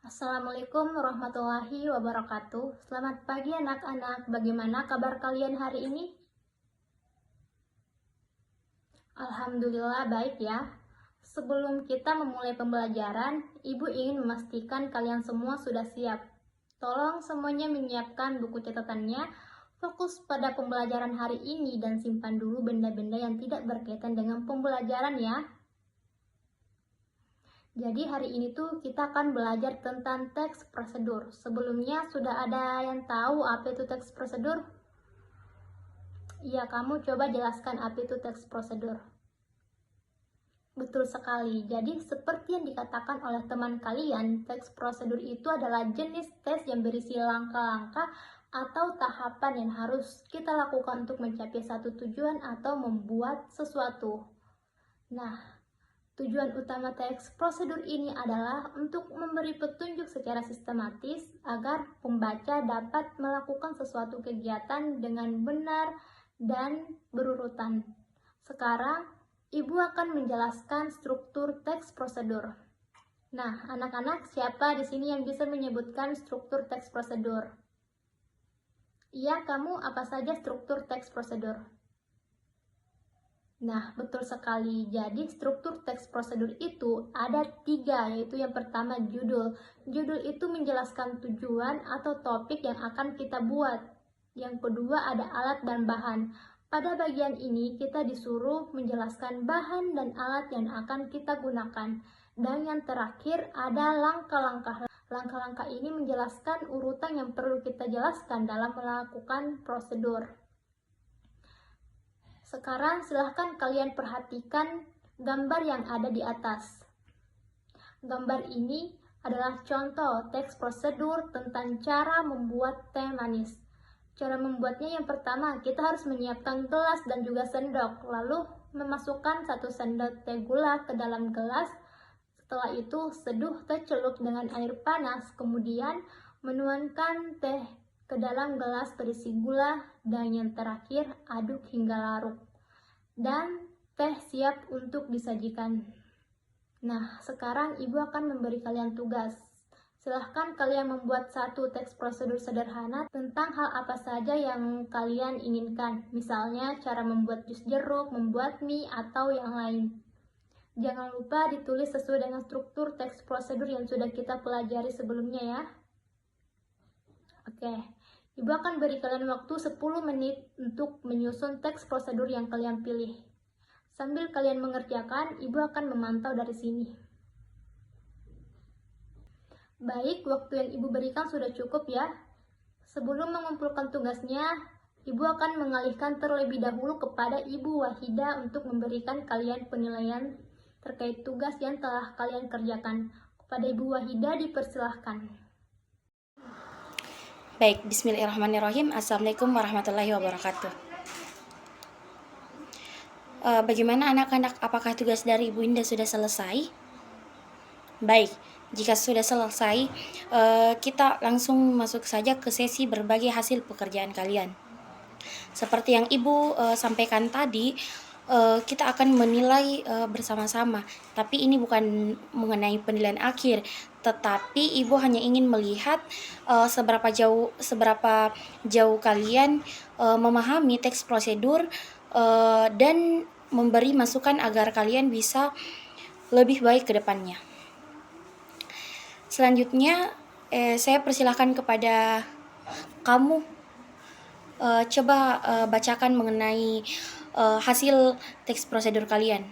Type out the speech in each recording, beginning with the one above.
Assalamualaikum warahmatullahi wabarakatuh. Selamat pagi anak-anak. Bagaimana kabar kalian hari ini? Alhamdulillah baik ya. Sebelum kita memulai pembelajaran, Ibu ingin memastikan kalian semua sudah siap. Tolong semuanya menyiapkan buku catatannya, fokus pada pembelajaran hari ini dan simpan dulu benda-benda yang tidak berkaitan dengan pembelajaran ya. Jadi hari ini tuh kita akan belajar tentang teks prosedur. Sebelumnya sudah ada yang tahu apa itu teks prosedur? Iya, kamu coba jelaskan apa itu teks prosedur. Betul sekali. Jadi seperti yang dikatakan oleh teman kalian, teks prosedur itu adalah jenis tes yang berisi langkah-langkah atau tahapan yang harus kita lakukan untuk mencapai satu tujuan atau membuat sesuatu. Nah, tujuan utama teks prosedur ini adalah untuk memberi petunjuk secara sistematis agar pembaca dapat melakukan sesuatu kegiatan dengan benar dan berurutan. Sekarang, Ibu akan menjelaskan struktur teks prosedur. Nah, anak-anak, siapa di sini yang bisa menyebutkan struktur teks prosedur? Iya, kamu apa saja struktur teks prosedur? Nah, betul sekali. Jadi, struktur teks prosedur itu ada 3, yaitu yang pertama judul. Judul itu menjelaskan tujuan atau topik yang akan kita buat. Yang kedua ada alat dan bahan. Pada bagian ini, kita disuruh menjelaskan bahan dan alat yang akan kita gunakan. Dan yang terakhir ada langkah-langkah. Langkah-langkah ini menjelaskan urutan yang perlu kita jelaskan dalam melakukan prosedur. Sekarang silahkan kalian perhatikan gambar yang ada di atas. Gambar ini adalah contoh teks prosedur tentang cara membuat teh manis. Cara membuatnya yang pertama, kita harus menyiapkan gelas dan juga sendok, lalu memasukkan 1 sendok teh gula ke dalam gelas. Setelah itu, seduh teh celup dengan air panas, kemudian menuangkan teh ke dalam gelas berisi gula, dan yang terakhir aduk hingga larut. Dan teh siap untuk disajikan. Nah, sekarang Ibu akan memberi kalian tugas. Silahkan kalian membuat 1 teks prosedur sederhana tentang hal apa saja yang kalian inginkan. Misalnya cara membuat jus jeruk, membuat mie, atau yang lain. Jangan lupa ditulis sesuai dengan struktur teks prosedur yang sudah kita pelajari sebelumnya ya. Oke, Ibu akan beri kalian waktu 10 menit untuk menyusun teks prosedur yang kalian pilih. Sambil kalian mengerjakan, Ibu akan memantau dari sini. Baik, waktu yang Ibu berikan sudah cukup ya. Sebelum mengumpulkan tugasnya, Ibu akan mengalihkan terlebih dahulu kepada Ibu Wahida untuk memberikan kalian penilaian terkait tugas yang telah kalian kerjakan. Kepada Ibu Wahida dipersilahkan. Baik, bismillahirrahmanirrahim. Assalamualaikum warahmatullahi wabarakatuh. Bagaimana anak-anak, apakah tugas dari Ibu Indah sudah selesai? Baik, jika sudah selesai, kita langsung masuk saja ke sesi berbagi hasil pekerjaan kalian. Seperti yang Ibu sampaikan tadi, kita akan menilai bersama-sama. Tapi ini bukan mengenai penilaian akhir, tetapi Ibu hanya ingin melihat seberapa jauh kalian memahami teks prosedur dan memberi masukan agar kalian bisa lebih baik ke depannya. Selanjutnya, saya persilahkan kepada kamu coba bacakan mengenai hasil teks prosedur kalian.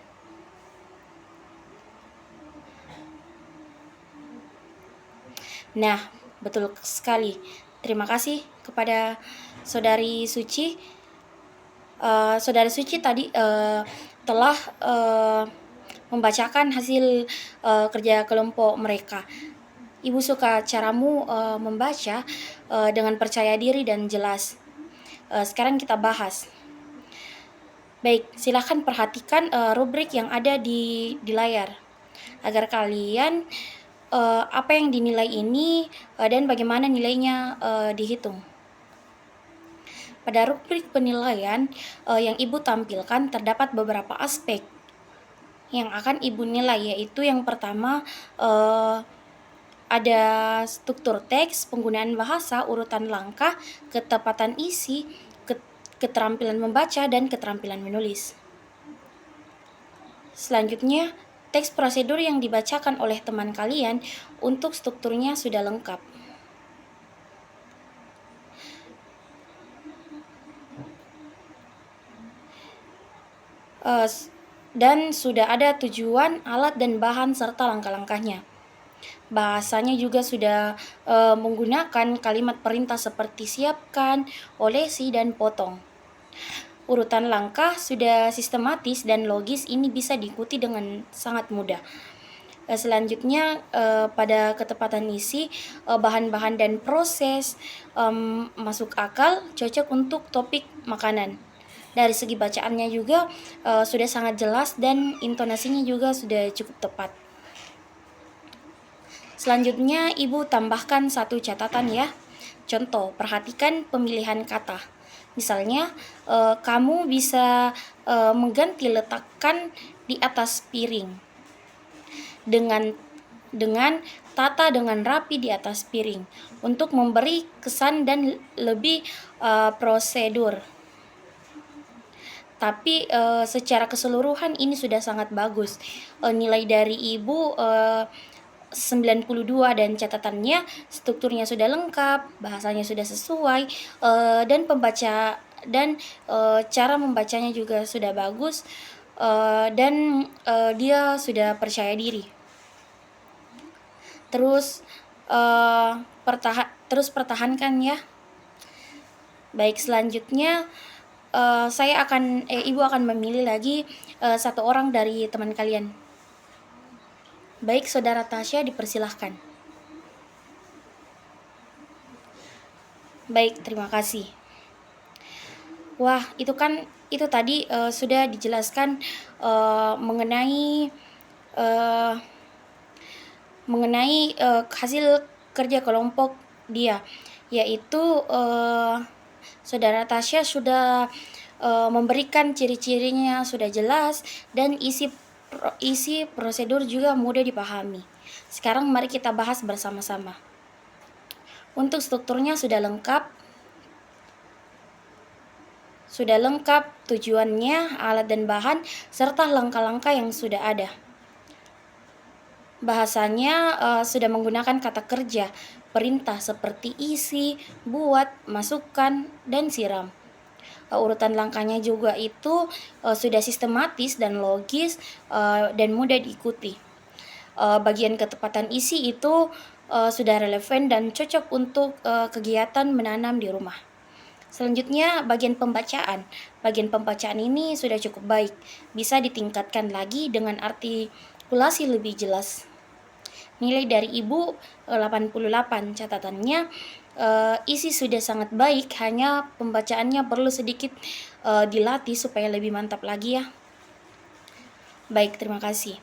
Nah, betul sekali. Terima kasih kepada Saudari Suci. Saudari Suci tadi telah membacakan hasil kerja kelompok mereka. Ibu suka caramu membaca dengan percaya diri dan jelas. Sekarang kita bahas. Baik, silahkan perhatikan rubrik yang ada di layar agar kalian apa yang dinilai ini dan bagaimana nilainya dihitung. Pada rubrik penilaian yang Ibu tampilkan terdapat beberapa aspek yang akan Ibu nilai, yaitu yang pertama ada struktur teks, penggunaan bahasa, urutan langkah, ketepatan isi, keterampilan membaca, dan keterampilan menulis. Selanjutnya, teks prosedur yang dibacakan oleh teman kalian untuk strukturnya sudah lengkap. Dan sudah ada tujuan, alat dan bahan serta langkah-langkahnya. Bahasanya juga sudah menggunakan kalimat perintah seperti siapkan, olesi, dan potong. Urutan langkah sudah sistematis dan logis, ini bisa diikuti dengan sangat mudah. Selanjutnya pada ketepatan isi, bahan-bahan dan proses masuk akal, cocok untuk topik makanan. Dari segi bacaannya juga sudah sangat jelas dan intonasinya juga sudah cukup tepat. Selanjutnya Ibu tambahkan satu catatan ya. Contoh, perhatikan pemilihan kata. Misalnya, kamu bisa mengganti letakkan di atas piring dengan tata dengan rapi di atas piring untuk memberi kesan dan lebih prosedur. Tapi secara keseluruhan ini sudah sangat bagus. Nilai dari Ibu 92 dan catatannya, strukturnya sudah lengkap, bahasanya sudah sesuai, dan cara membacanya juga sudah bagus, dan dia sudah percaya diri. Terus pertahankan ya. Baik, selanjutnya Ibu akan memilih lagi satu orang dari teman kalian. Baik, Saudara Tasya, dipersilahkan. Baik, terima kasih. Wah, itu tadi sudah dijelaskan mengenai hasil kerja kelompok dia, yaitu Saudara Tasya sudah memberikan ciri-cirinya sudah jelas dan isi prosedur juga mudah dipahami. Sekarang mari kita bahas bersama-sama. Untuk strukturnya sudah lengkap tujuannya, alat dan bahan, serta langkah-langkah yang sudah ada. Bahasanya sudah menggunakan kata kerja, perintah seperti isi, buat, masukkan, dan siram. Urutan langkahnya juga itu sudah sistematis dan logis dan mudah diikuti. Bagian ketepatan isi itu sudah relevan dan cocok untuk kegiatan menanam di rumah. Selanjutnya bagian pembacaan. Bagian pembacaan ini sudah cukup baik, bisa ditingkatkan lagi dengan artikulasi lebih jelas. Nilai dari Ibu 88, catatannya isi sudah sangat baik, hanya pembacaannya perlu sedikit dilatih supaya lebih mantap lagi ya. Baik, terima kasih.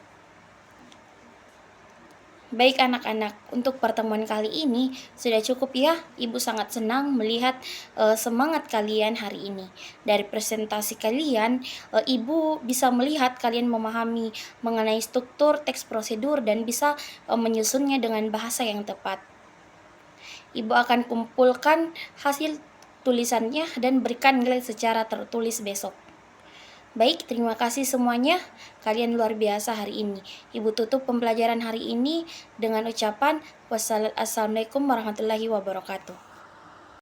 Baik anak-anak, untuk pertemuan kali ini sudah cukup ya. Ibu sangat senang melihat semangat kalian hari ini. Dari presentasi kalian, Ibu bisa melihat kalian memahami mengenai struktur teks prosedur dan bisa menyusunnya dengan bahasa yang tepat. Ibu akan kumpulkan hasil tulisannya dan berikan nilai secara tertulis besok. Baik, terima kasih semuanya. Kalian luar biasa hari ini. Ibu tutup pembelajaran hari ini dengan ucapan wassalamualaikum warahmatullahi wabarakatuh.